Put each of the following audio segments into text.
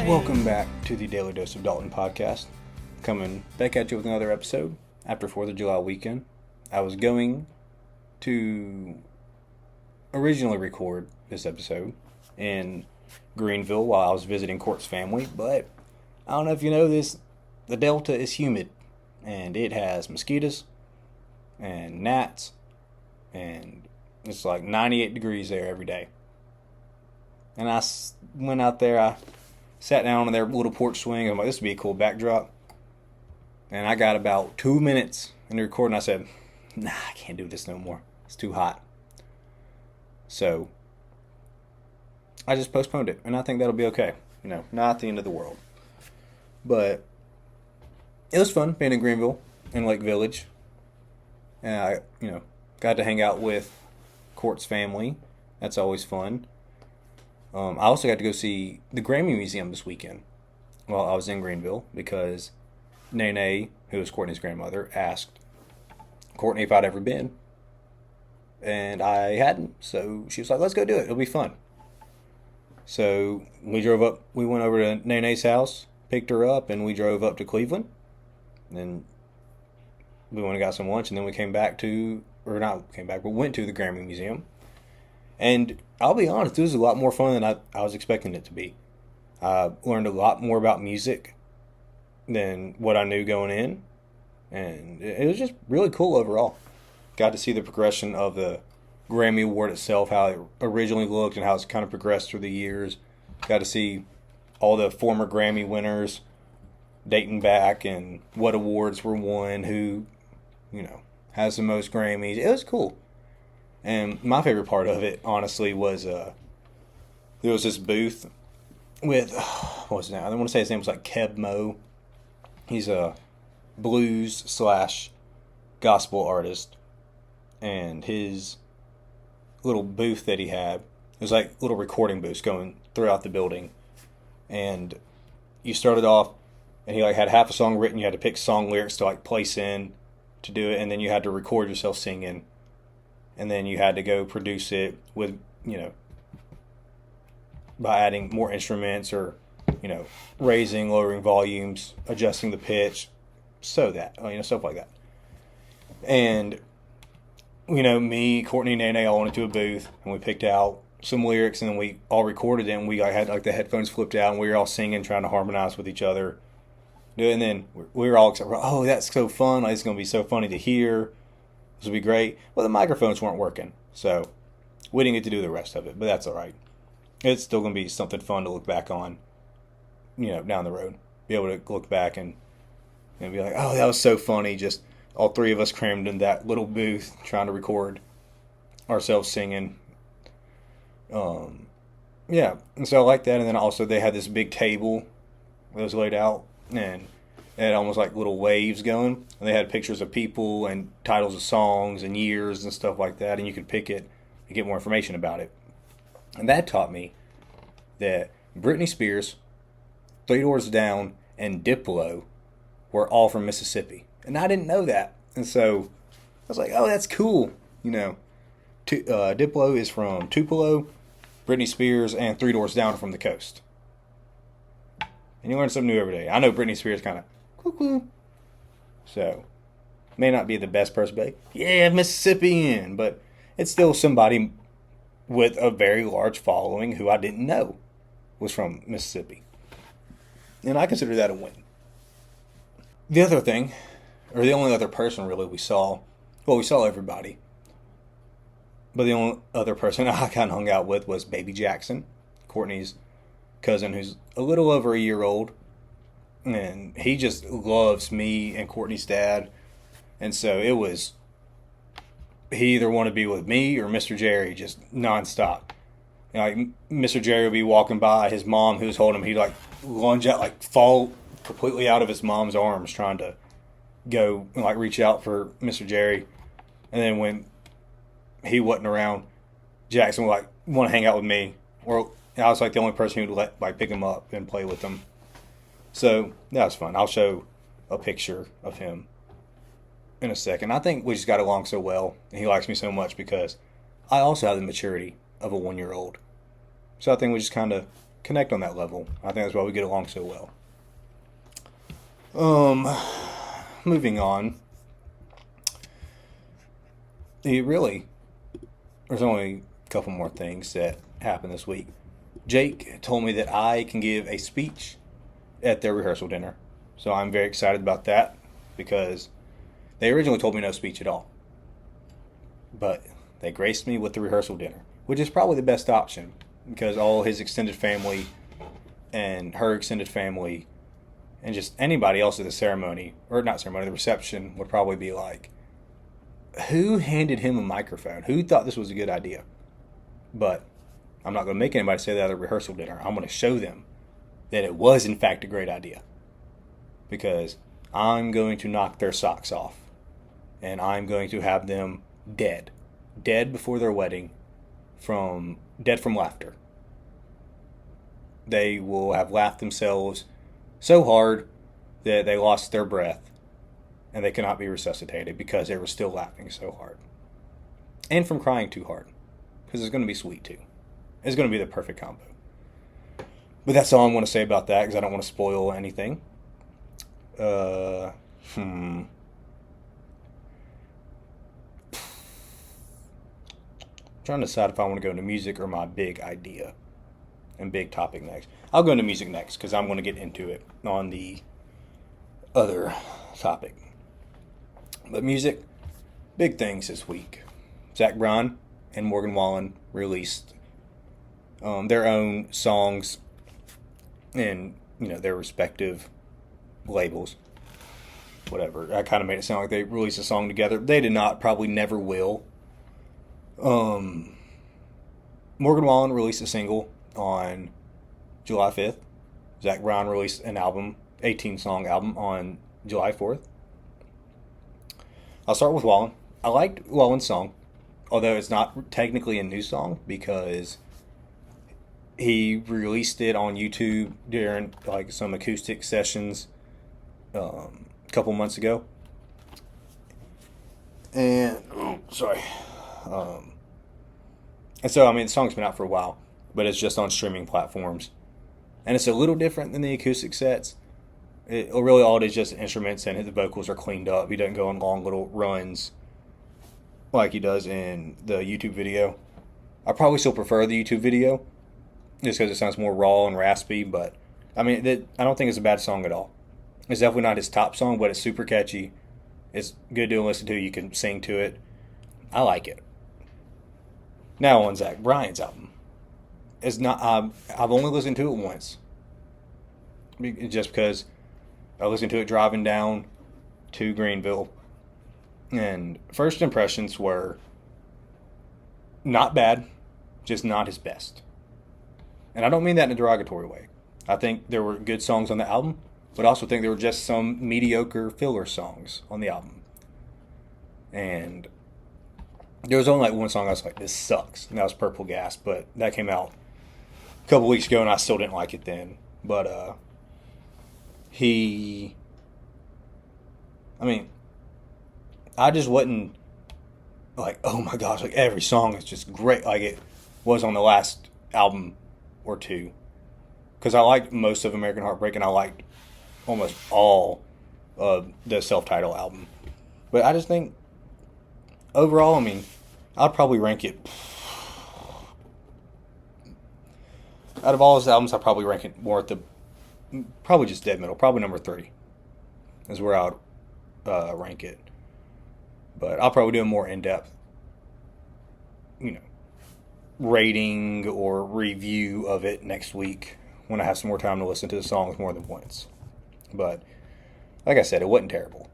Welcome back to the Daily Dose of Dalton podcast. Coming back at you with another episode after 4th of July weekend. I was going to originally record this episode in Greenville while I was visiting Court's family, but I don't know if you know this, the Delta is humid and it has mosquitoes and gnats and it's like 98 degrees there every day. And I went out there, I sat down on their little porch swing. I'm like, this would be a cool backdrop. And I got about 2 minutes in the recording. I said, nah, I can't do this no more. It's too hot. So I just postponed it. And I think that'll be okay. You know, not the end of the world. But it was fun being in Greenville, in Lake Village. And I, got to hang out with Court's family. That's always fun. I also got to go see the Grammy Museum this weekend while I was in Greenville because Nene, who was Courtney's grandmother, asked Courtney if I'd ever been. And I hadn't, so she was like, let's go do it. It'll be fun. So we went over to Nene's house, picked her up, and we drove up to Cleveland. And then we went and got some lunch, and then we went to the Grammy Museum. And I'll be honest, it was a lot more fun than I was expecting it to be. I learned a lot more about music than what I knew going in. And it was just really cool overall. Got to see the progression of the Grammy Award itself, how it originally looked and how it's kind of progressed through the years. Got to see all the former Grammy winners dating back and what awards were won, who, has the most Grammys. It was cool. And my favorite part of it, honestly, was there was this booth with, what was his name? I want to say his name was like Keb Mo. He's a blues/gospel artist. And his little booth that he had, it was like little recording booths going throughout the building. And you started off, and he had half a song written. You had to pick song lyrics to place in to do it. And then you had to record yourself singing. And then you had to go produce it with, by adding more instruments or, raising, lowering volumes, adjusting the pitch, stuff like that. And, me, Courtney, and Nene all went into a booth and we picked out some lyrics and then we all recorded it and we had the headphones flipped out and we were all singing, trying to harmonize with each other. And then we were all excited. Oh, that's so fun. It's going to be so funny to hear. This will be great. Well, the microphones weren't working, so we didn't get to do the rest of it, but that's all right. It's still going to be something fun to look back on, down the road. Be able to look back and be like, oh, that was so funny. Just all three of us crammed in that little booth trying to record ourselves singing. Yeah, and so I like that. And then also they had this big table that was laid out, and it had almost like little waves going. And they had pictures of people and titles of songs and years and stuff like that. And you could pick it and get more information about it. And that taught me that Britney Spears, Three Doors Down, and Diplo were all from Mississippi. And I didn't know that. And so I was like, oh, that's cool. Diplo is from Tupelo, Britney Spears, and Three Doors Down are from the coast. And you learn something new every day. I know Britney Spears kind of cuckoo. So, may not be the best person, but yeah, Mississippian. But it's still somebody with a very large following who I didn't know was from Mississippi. And I consider that a win. The other thing, or the only other person really we saw everybody. But the only other person I kind of hung out with was Baby Jackson, Courtney's cousin, who's a little over a year old. And he just loves me and Courtney's dad. And so he either wanted to be with me or Mr. Jerry just nonstop. Mr. Jerry would be walking by, his mom who was holding him, he'd lunge out, fall completely out of his mom's arms trying to go and reach out for Mr. Jerry. And then when he wasn't around, Jackson would want to hang out with me. Or I was the only person who would pick him up and play with him. So that was fun. I'll show a picture of him in a second. I think we just got along so well, and he likes me so much because I also have the maturity of a 1-year-old. So I think we just kind of connect on that level. I think that's why we get along so well. Moving on. There's only a couple more things that happened this week. Jake told me that I can give a speech at their rehearsal dinner. So I'm very excited about that because they originally told me no speech at all. But they graced me with the rehearsal dinner, which is probably the best option because all his extended family and her extended family and just anybody else at the ceremony, or not ceremony, the reception would probably be like, who handed him a microphone? Who thought this was a good idea? But I'm not going to make anybody say that at a rehearsal dinner. I'm going to show them that it was, in fact, a great idea. Because I'm going to knock their socks off. And I'm going to have them dead. Dead before their wedding. Dead from laughter. They will have laughed themselves so hard that they lost their breath. And they cannot be resuscitated because they were still laughing so hard. And from crying too hard. Because it's going to be sweet too. It's going to be the perfect combo. But that's all I'm going to say about that because I don't want to spoil anything. Trying to decide if I want to go into music or my big idea and big topic next. I'll go into music next because I'm going to get into it on the other topic. But music, big things this week. Zach Bryan and Morgan Wallen released their own songs in their respective labels. Whatever. I kind of made it sound like they released a song together. They did not. Probably never will. Morgan Wallen released a single on July 5th. Zach Bryan released an album, 18-song album, on July 4th. I'll start with Wallen. I liked Wallen's song, although it's not technically a new song because he released it on YouTube during some acoustic sessions a couple months ago. And and so the song's been out for a while, but it's just on streaming platforms, and it's a little different than the acoustic sets. Really, all it is just instruments, and the vocals are cleaned up. He doesn't go on long little runs like he does in the YouTube video. I probably still prefer the YouTube video, just because it sounds more raw and raspy. But I don't think it's a bad song at all. It's definitely not his top song, but it's super catchy. It's good to listen to. You can sing to it. I like it. Now on Zach Bryan's album, it's not. I've only listened to it once, just because I listened to it driving down to Greenville, and first impressions were not bad, just not his best. And I don't mean that in a derogatory way. I think there were good songs on the album, but I also think there were just some mediocre filler songs on the album. And there was only one song I was like, this sucks, and that was Purple Gas, but that came out a couple weeks ago, and I still didn't like it then. But I just wasn't like, oh my gosh, every song is just great like it was on the last album or two. Because I liked most of American Heartbreak, and I liked almost all of the self-titled album. But I just think, overall, I'd probably rank it, out of all his albums, I'd probably rank it more at probably just dead middle, probably number 3 is where I would rank it. But I'll probably do a more in-depth, rating or review of it next week when I have some more time to listen to the songs more than once. But like I said, it wasn't terrible.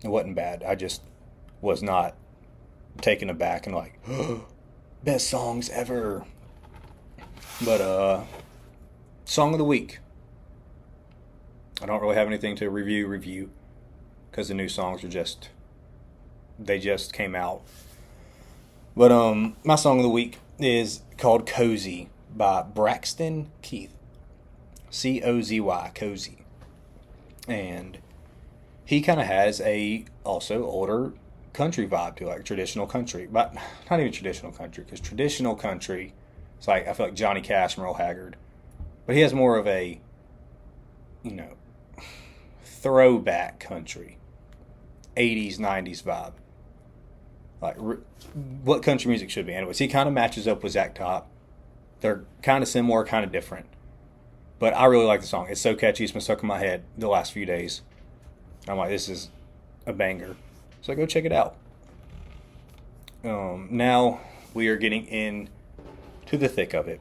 It wasn't bad. I just was not taken aback and best songs ever. But song of the week. I don't really have anything to review because the new songs are they just came out. But my song of the week is called Cozy by Braxton Keith. C-O-Z-Y, Cozy. And he kind of has a also older country vibe to traditional country. But not even traditional country, because traditional country, it's I feel like Johnny Cash and Merle Haggard. but he has more of a, throwback country, 80s, 90s vibe. Like what country music should be. Anyways, he kind of matches up with Zach Top. They're kind of similar, kind of different. But I really like the song. It's so catchy. It's been stuck in my head the last few days. I'm like, this is a banger. So go check it out. Now we are getting in to the thick of it.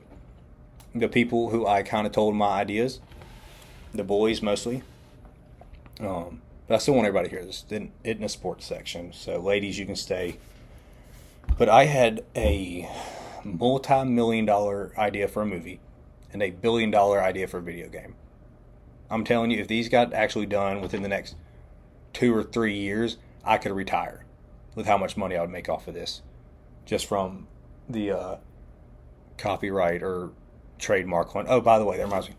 The people who I kind of told my ideas, the boys mostly. But I still want everybody to hear this. Isn't in a sports section. So ladies, you can stay. But I had a multi-million-dollar idea for a movie and a billion-dollar idea for a video game. I'm telling you, if these got actually done within the next 2 or 3 years, I could retire with how much money I would make off of this. Just from the copyright or trademark one. Oh, by the way, that reminds me.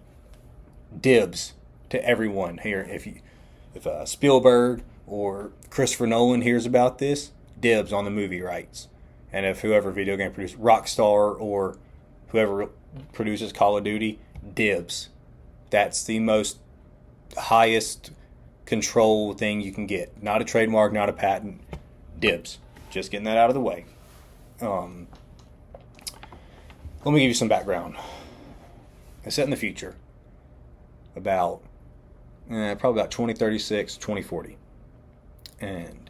Dibs to everyone here. If Spielberg or Christopher Nolan hears about this, dibs on the movie rights. And if whoever video game produced Rockstar or whoever produces Call of Duty, dibs. That's the most highest control thing you can get. Not a trademark, not a patent. Dibs. Just getting that out of the way. Let me give you some background. It's set in the future. Probably about 2036, 2040. And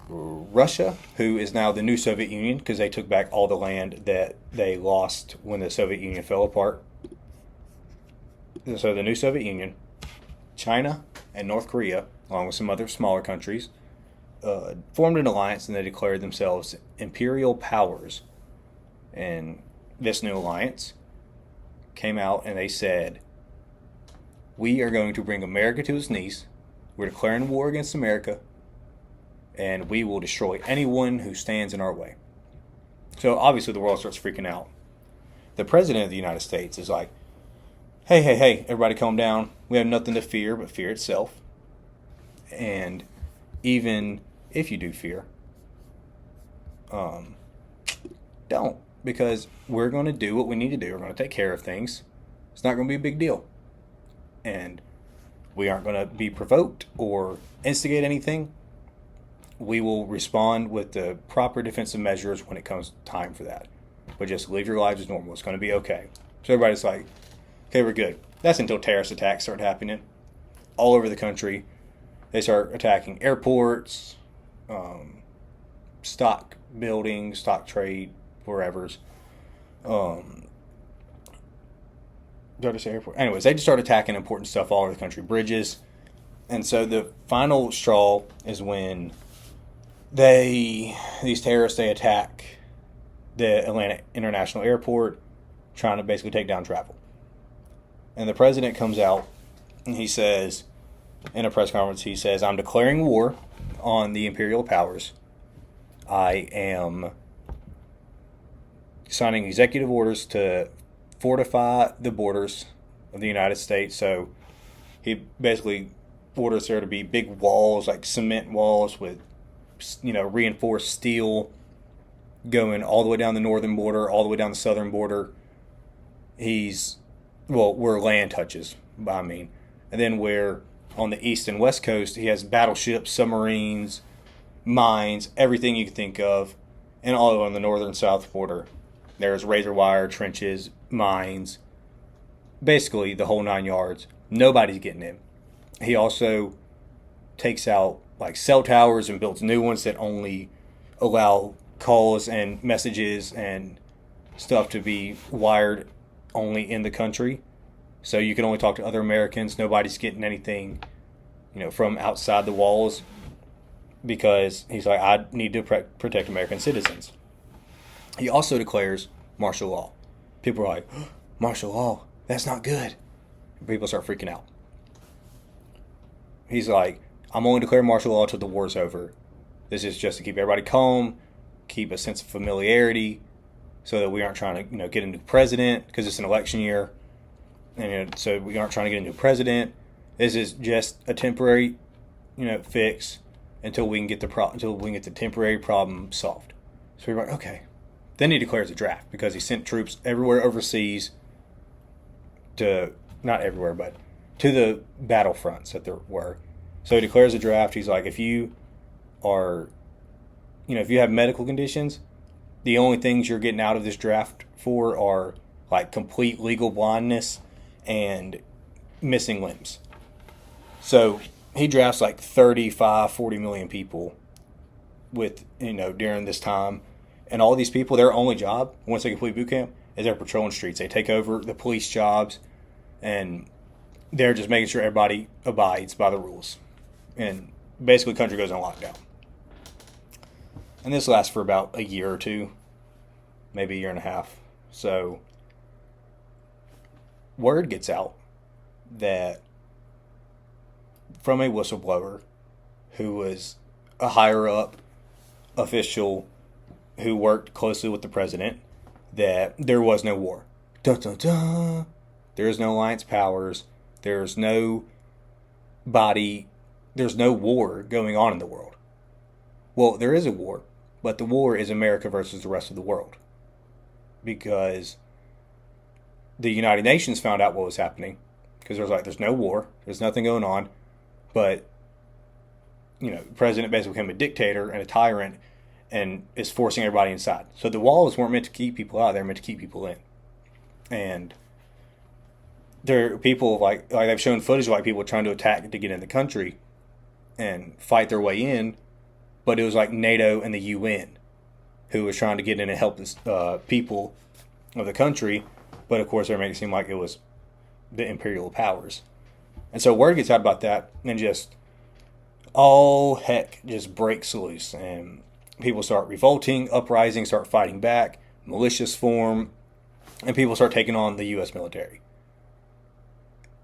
Russia, who is now the new Soviet Union, because they took back all the land that they lost when the Soviet Union fell apart. So the new Soviet Union, China, and North Korea, along with some other smaller countries, formed an alliance, and they declared themselves imperial powers. And this new alliance came out and they said, we are going to bring America to its knees. We're declaring war against America, and we will destroy anyone who stands in our way. So obviously the world starts freaking out. The president of the United States is like, hey, everybody calm down. We have nothing to fear but fear itself. And even if you do fear, don't. Because we're going to do what we need to do. We're going to take care of things. It's not going to be a big deal. And we aren't going to be provoked or instigate anything. We will respond with the proper defensive measures when it comes time for that. But just live your lives as normal. It's going to be okay. So everybody's like, okay, we're good. That's until terrorist attacks start happening all over the country. They start attacking airports, stock buildings, stock trade, wherevers. Did I say airport? Anyways, they just start attacking important stuff all over the country, bridges. And so the final straw is when these terrorists, they attack the Atlanta International Airport, trying to basically take down travel. And the president comes out and he says, in a press conference, he says, I'm declaring war on the imperial powers. I am signing executive orders to fortify the borders of the United States. So he basically orders there to be big walls, like cement walls with, reinforced steel going all the way down the northern border, all the way down the southern border. Where land touches, and then where on the east and west coast, he has battleships, submarines, mines, everything you can think of. And all on the northern and south border, there's razor wire, trenches, mines, basically the whole 9 yards. Nobody's getting in. He also takes out like cell towers and builds new ones that only allow calls and messages and stuff to be wired only in the country. So you can only talk to other Americans. Nobody's getting anything, from outside the walls, because he's like, I need to protect American citizens. He also declares martial law. People are like, martial law? That's not good. People start freaking out. He's like, I'm only declaring martial law until the war's over. This is just to keep everybody calm, keep a sense of familiarity, so that we aren't trying to, get a new president, because it's an election year. And so we aren't trying to get a new president. This is just a temporary, fix until we can get the temporary problem solved. So we're like, okay. Then he declares a draft because he sent troops everywhere overseas, to, not everywhere, but to the battlefronts that there were. So he declares a draft. He's like, if you are, if you have medical conditions, the only things you're getting out of this draft for are like complete legal blindness and missing limbs. So he drafts like 35, 40 million people with, during this time. And all these people, their only job, once they complete boot camp, is they're patrolling streets. They take over the police jobs, and they're just making sure everybody abides by the rules. And basically, the country goes on lockdown. And this lasts for about a year or two, maybe a year and a half. So, word gets out that from a whistleblower who was a higher up official who worked closely with the president, that there was no war. Dun, dun, dun. There's no alliance powers. There's no war going on in the world. Well, there is a war, but the war is America versus the rest of the world. Because the United Nations found out what was happening. Because there's no war. There's nothing going on. But, the president basically became a dictator and a tyrant and is forcing everybody inside. So the walls weren't meant to keep people out. They're meant to keep people in. And there are people, like they've shown footage of like people trying to attack to get in the country and fight their way in. But it was like NATO and the UN who was trying to get in and help the people of the country. But of course, they're making it seem like it was the imperial powers. And so word gets out about that, and just all heck just breaks loose. And people start revolting, uprising, start fighting back, militias form, and people start taking on the U.S. military.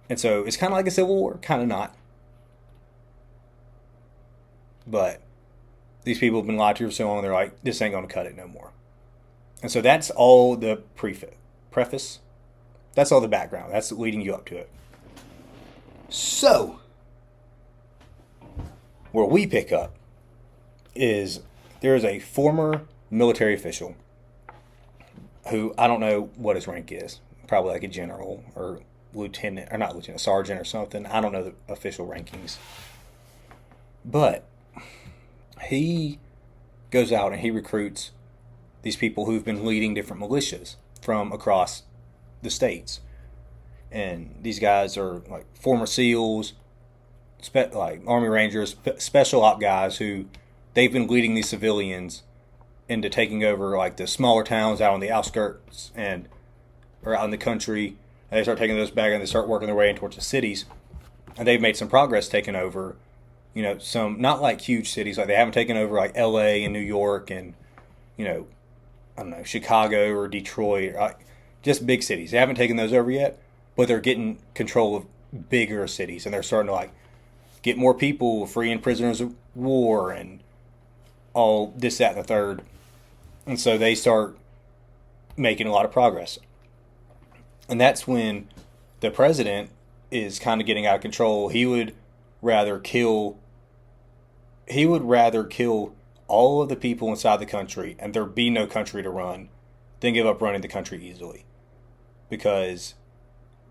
And so it's kind of like a civil war, kind of not. But these people have been lied to for so long, they're like, this ain't going to cut it no more. And so that's all the preface. That's all the background. That's leading you up to it. So, where we pick up is there is a former military official who, I don't know what his rank is, probably like a general or lieutenant, or not lieutenant, sergeant or something. I don't know the official rankings. But he goes out and he recruits these people who've been leading different militias from across the states. And these guys are like former SEALs, like Army Rangers, special op guys who they've been leading these civilians into taking over like the smaller towns out on the outskirts or out in the country. And they start taking those back and they start working their way in towards the cities. And they've made some progress taking over, some not like huge cities. Like they haven't taken over like LA and New York and, I don't know, Chicago or Detroit, or just big cities. They haven't taken those over yet, but they're getting control of bigger cities, and they're starting to like get more people, freeing prisoners of war, and all this, that, and the third. And so they start making a lot of progress. And that's when the president is kind of getting out of control. He would rather kill all of the people inside the country and there be no country to run than give up running the country easily. Because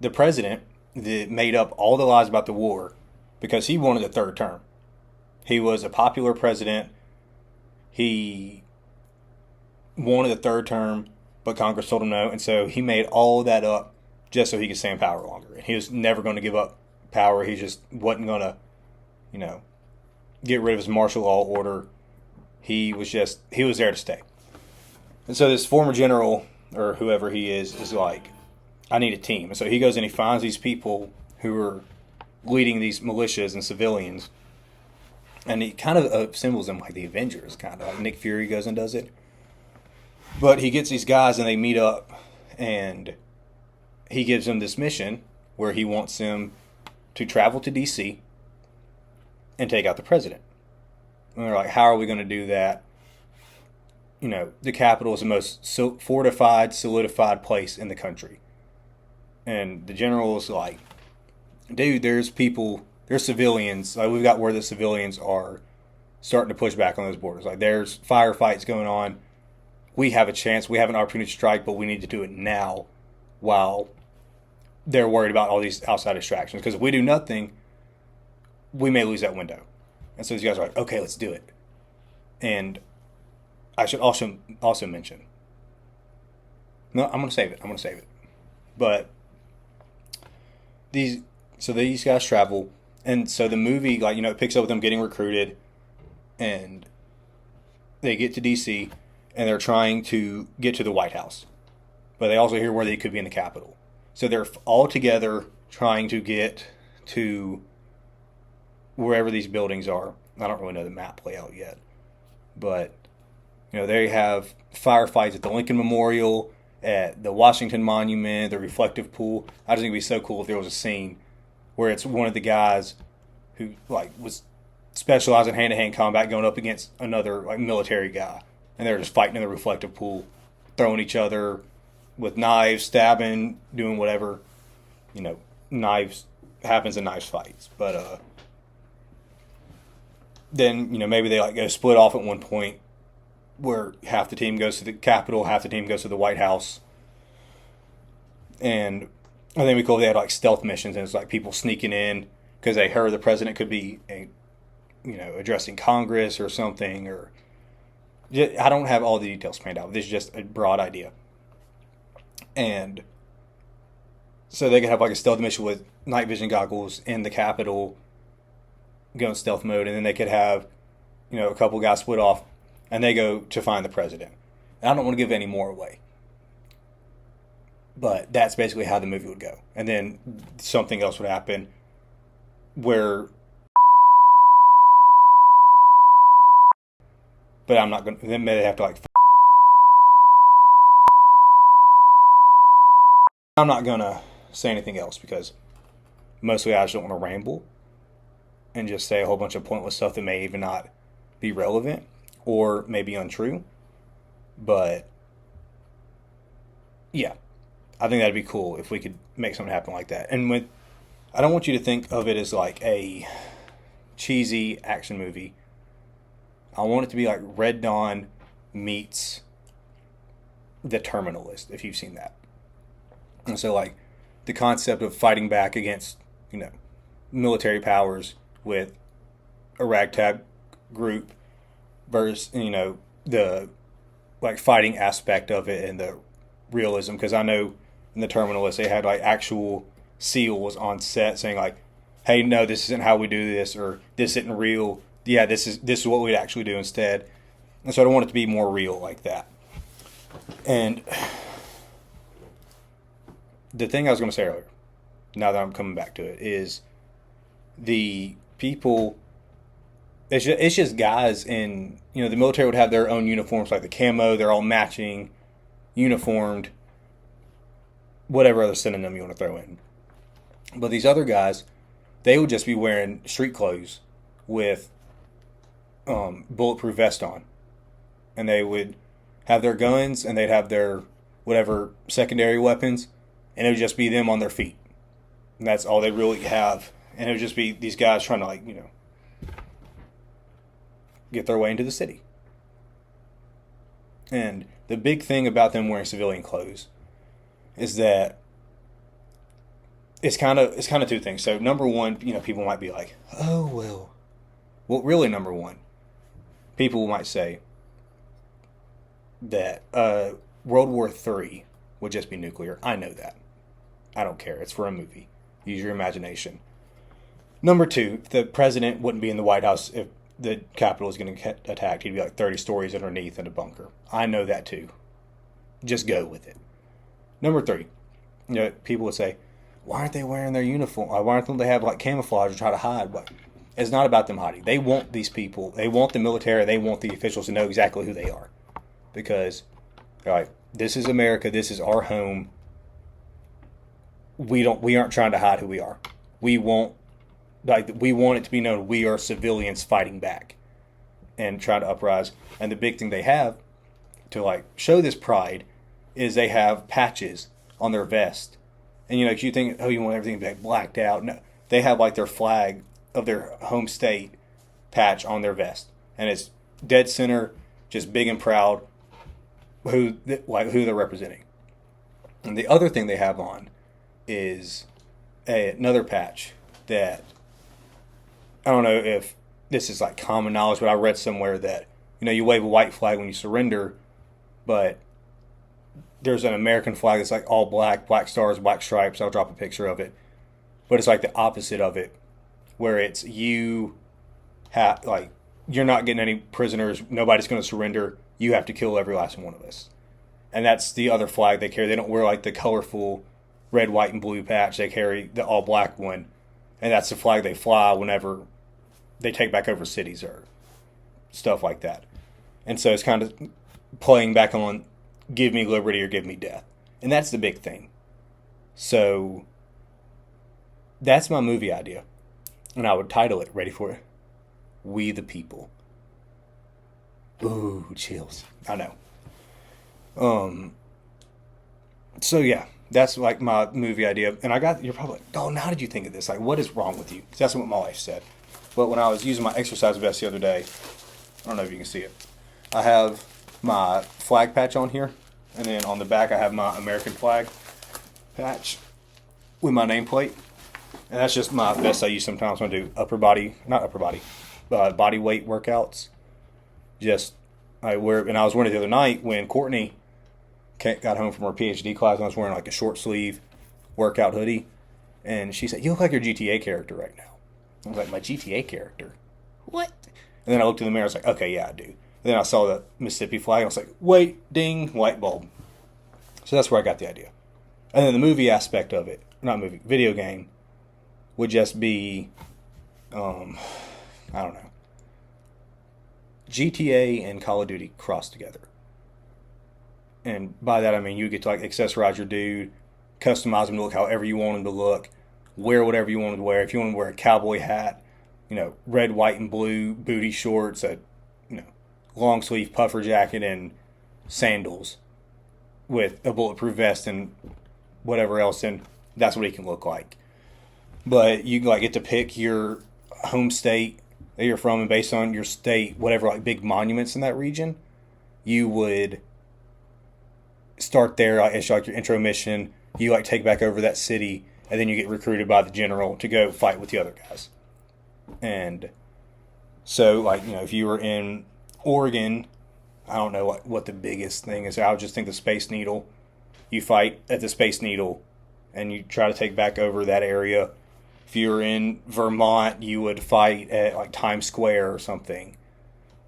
the president made up all the lies about the war because he wanted a third term. He was a popular president. He wanted a third term, but Congress told him no. And so he made all that up just so he could stay in power longer. And he was never going to give up power. He just wasn't going to, get rid of his martial law order. He was there to stay. And so this former general, or whoever he is like, I need a team. And so he goes and he finds these people who are leading these militias and civilians. And he kind of assembles them like the Avengers, kind of like Nick Fury goes and does it. But he gets these guys and they meet up, and he gives them this mission where he wants them to travel to D.C. and take out the president. And they're like, how are we going to do that? The Capitol is the most fortified, solidified place in the country. And the general is like, dude, there's civilians. Like, we've got where the civilians are starting to push back on those borders. Like, there's firefights going on. We have a chance. We have an opportunity to strike, but we need to do it now while they're worried about all these outside distractions, because if we do nothing, we may lose that window. And so these guys are like, okay, let's do it. And I should also mention, no, I'm gonna save it. But these guys travel, and so the movie, like, it picks up with them getting recruited, and they get to DC, and they're trying to get to the White House, but they also hear where they could be in the Capitol. So they're all together trying to get to wherever these buildings are. I don't really know the map layout yet, but they have firefights at the Lincoln Memorial, at the Washington Monument, the reflective pool. I just think it'd be so cool if there was a scene where it's one of the guys who was specialized in hand-to-hand combat going up against another military guy, and they're just fighting in the reflective pool, throwing each other with knives, stabbing, doing whatever. Knives happens in knives fights, but then maybe they go split off at one point, where half the team goes to the Capitol, half the team goes to the White House. And I think it'd be cool if they had stealth missions, and it's people sneaking in because they heard the president could be addressing Congress or something. Or I don't have all the details planned out. This is just a broad idea. And so they could have a stealth mission with night vision goggles in the Capitol, go in stealth mode, and then they could have a couple guys split off, and they go to find the president. And I don't want to give any more away, but that's basically how the movie would go. And then something else would happen where, but I'm not going to, then they have to I'm not going to say anything else, because mostly I just don't want to ramble and just say a whole bunch of pointless stuff that may even not be relevant or maybe untrue. But yeah, I think that'd be cool if we could make something happen like that. And I don't want you to think of it as a cheesy action movie. I want it to be like Red Dawn meets The Terminalist, if you've seen that. And so the concept of fighting back against, military powers with a ragtag group versus, the fighting aspect of it and the realism. Because I know in The Terminalist they had actual SEALs on set saying hey, no, this isn't how we do this, or this isn't real. Yeah, this is what we'd actually do instead. And so I don't want it to be more real like that. And the thing I was going to say earlier, now that I'm coming back to it, is the people. It's just guys in, the military would have their own uniforms, like the camo. They're all matching, uniformed, whatever other synonym you want to throw in. But these other guys, they would just be wearing street clothes with bulletproof vest on, and they would have their guns, and they'd have their whatever secondary weapons, and it would just be them on their feet, and that's all they really have. And it would just be these guys trying to get their way into the city. And the big thing about them wearing civilian clothes is that it's kind of two things. So number one, people might be like, oh, well, really, number one, people might say that World War III would just be nuclear. I know that. I don't care. It's for a movie. Use your imagination. Number two, the president wouldn't be in the White House if the Capitol is going to get attacked. He'd be 30 stories underneath in a bunker. I know that too. Just go with it. Number three, people would say, why aren't they wearing their uniform? Why aren't they have camouflage or try to hide? But it's not about them hiding. They want these people. They want the military. They want the officials to know exactly who they are, because they're like, this is America. This is our home. We aren't trying to hide who we are. We want it to be known we are civilians fighting back and trying to uprise. And the big thing they have to show this pride is they have patches on their vest. And you think, oh, you want everything to be blacked out. No, they have their flag of their home state patch on their vest, and it's dead center, just big and proud, who they're representing. And the other thing they have on is another patch that I don't know if this is like common knowledge, but I read somewhere that you wave a white flag when you surrender, but there's an American flag that's like all black, black stars, black stripes. I'll drop a picture of it, but it's like the opposite of it, where it's you're not getting any prisoners. Nobody's going to surrender. You have to kill every last one of us. And that's the other flag they carry. They don't wear like the colorful red, white, and blue patch. They carry the all black one. And that's the flag they fly whenever they take back over cities or stuff like that. And so it's kind of playing back on give me liberty or give me death. And that's the big thing. So that's my movie idea. And I would title it, ready for it, We the People. Ooh, chills. I know. So yeah, that's like my movie idea. And you're probably like, Dalton, how did you think of this? Like, what is wrong with you? 'Cause that's what my wife said. But when I was using my exercise vest the other day, I don't know if you can see it. I have my flag patch on here. And then on the back, I have my American flag patch with my nameplate. And that's just my vest I use sometimes when I do body weight workouts. I was wearing it the other night when Courtney got home from her PhD class, and I was wearing like a short sleeve workout hoodie, and she said, "You look like your GTA character right now." I was like, "My GTA character? What?" And then I looked in the mirror, I was like, "Okay, yeah, I do." And then I saw the Mississippi flag, and I was like, "Wait, ding, light bulb." So that's where I got the idea. And then the movie aspect of it, video game, would just be, I don't know, GTA and Call of Duty crossed together. And by that I mean you get to like accessorize your dude, customize him to look however you want him to look, wear whatever you want him to wear. If you want to wear a cowboy hat, red, white, and blue booty shorts, a long sleeve puffer jacket, and sandals with a bulletproof vest and whatever else, and that's what he can look like. But you get to pick your home state that you're from, and based on your state, whatever big monuments in that region, you would start there. It's like your intro mission. You take back over that city, and then you get recruited by the general to go fight with the other guys. And so, if you were in Oregon, I don't know what the biggest thing is. I would just think the Space Needle. You fight at the Space Needle, and you try to take back over that area. If you were in Vermont, you would fight at Times Square or something.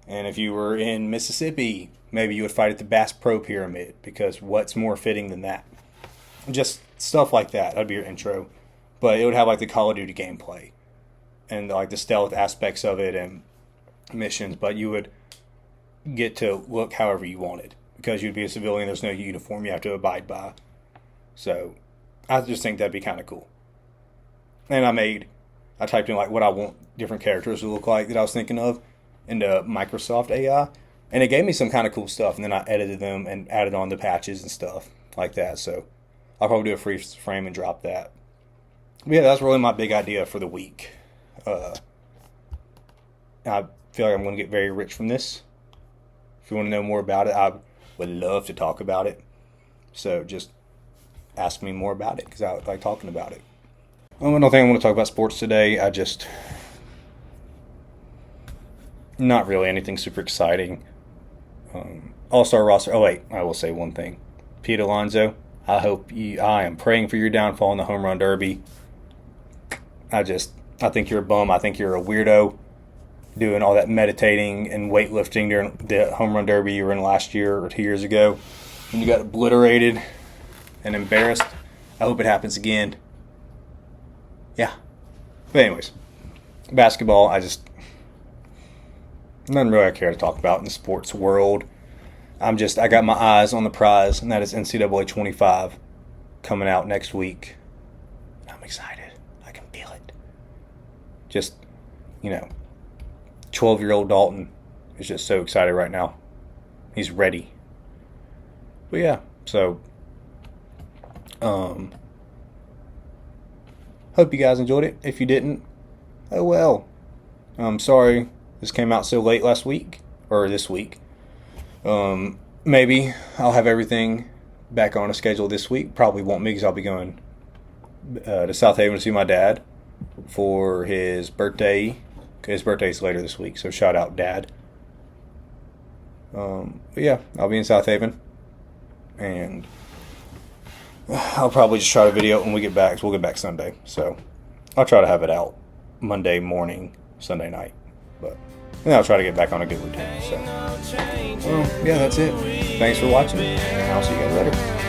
And if you were in Mississippi, maybe you would fight at the Bass Pro Pyramid, because what's more fitting than that? Just stuff like that. That'd be your intro. But it would have the Call of Duty gameplay and the stealth aspects of it and missions. But you would get to look however you wanted, because you'd be a civilian. There's no uniform you have to abide by. So I just think that'd be kind of cool. And I typed in what I want different characters to look like that I was thinking of into Microsoft AI, and it gave me some kind of cool stuff, and then I edited them and added on the patches and stuff like that. So I'll probably do a freeze frame and drop that. But yeah, that's really my big idea for the week. I feel like I'm going to get very rich from this. If you want to know more about it, I would love to talk about it. So just ask me more about it, because I like talking about it. I don't think I want to talk about sports today. Not really anything super exciting. All-star roster. Oh wait, I will say one thing. Pete Alonso, I am praying for your downfall in the home run derby. I think you're a bum. I think you're a weirdo doing all that meditating and weightlifting during the home run derby you were in last year or 2 years ago, and you got obliterated and embarrassed. I hope it happens again. Yeah. But anyways, basketball, nothing really I care to talk about in the sports world. I got my eyes on the prize, and that is NCAA 25 coming out next week. I'm excited. I can feel it. 12-year-old Dalton is just so excited right now. He's ready. But yeah, so hope you guys enjoyed it. If you didn't, oh well. I'm sorry this came out so late this week. Maybe I'll have everything back on a schedule this week. Probably won't be, because I'll be going to South Haven to see my dad for his birthday. His birthday's later this week, so shout out, Dad. But yeah, I'll be in South Haven, and I'll probably just try to video it when we get back. So we'll get back Sunday, so I'll try to have it out Monday morning, Sunday night. But then I'll try to get back on a good routine. So, well, yeah, that's it. Thanks for watching, and I'll see you guys later.